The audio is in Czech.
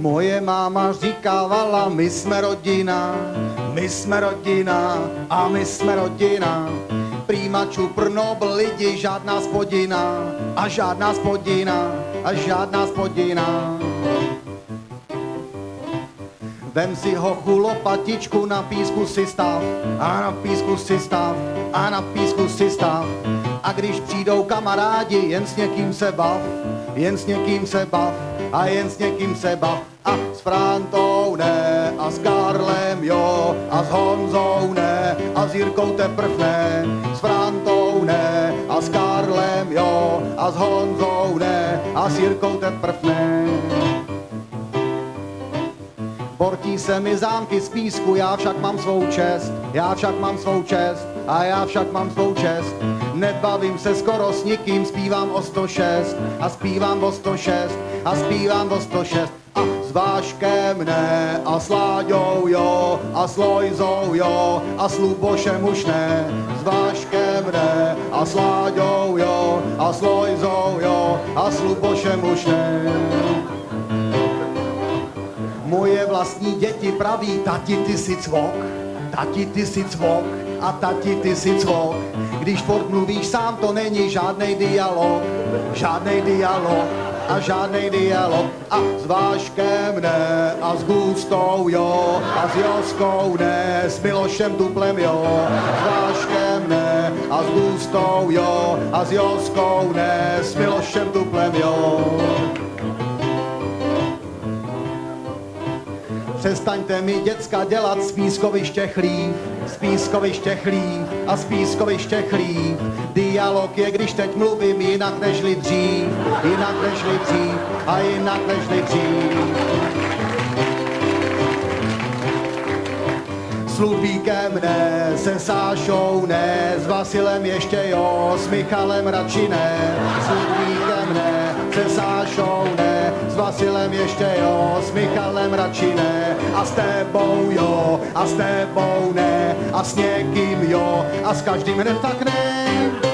Moje máma říkávala, my jsme rodina a my jsme rodina. Prýma čuprnobl lidi, žádná spodina a žádná spodina a žádná spodina. Vem si hochu lopatičku, na písku si stav a na písku si stav a na písku si stav. A když přijdou kamarádi, jen s někým se bav, jen s někým se bav a jen s někým se bav. A s Frantou ne, a s Karlem jo, a s Honzou ne, a s Jirkou teprv ne. S Frantou ne, a s Karlem jo, a s Honzou ne, a s Jirkou teprv ne. Portí se mi zámky z písku, já však mám svou čest, já však mám svou čest a já však mám svou čest. Nebavím se skoro s nikým, zpívám o 106 a zpívám o 106 a zpívám o 106. A s Váškem ne, a s Láďou jo, a s Lojzou jo, a s Lubošem už ne. S Váškem ne, a s Láďou jo, a s Lojzou jo, a s Lubošem už ne. Moje vlastní děti praví, tati ty si cvok, tati ty si cvok a tati ty si cvok. Když furt mluvíš sám, to není žádnej dialog, žádnej dialog a žádnej dialog. A s Váškem ne, a s Gustou jo, a s Joskou ne, s Milošem Duplem jo. S Váškem ne, a s Gustou jo, a s Joskou ne, s Milošem Duplem jo. Přestaňte mi děcka dělat z pískoviště chlív, z pískoviště chlív a z pískoviště chlív. Dialog je, když teď mluvím jinak nežli dřív, jinak nežli dřív a jinak nežli dřív. S Lubíkem ne, se Sášou ne, s Vasilem ještě jo, s Michalem radši ne. S Lubíkem ne, se Sášou ne, s Vasilem ještě jo, s Michalem radši ne. A s tebou jo, a s tebou ne, a s někým jo, a s každým hned tak ne.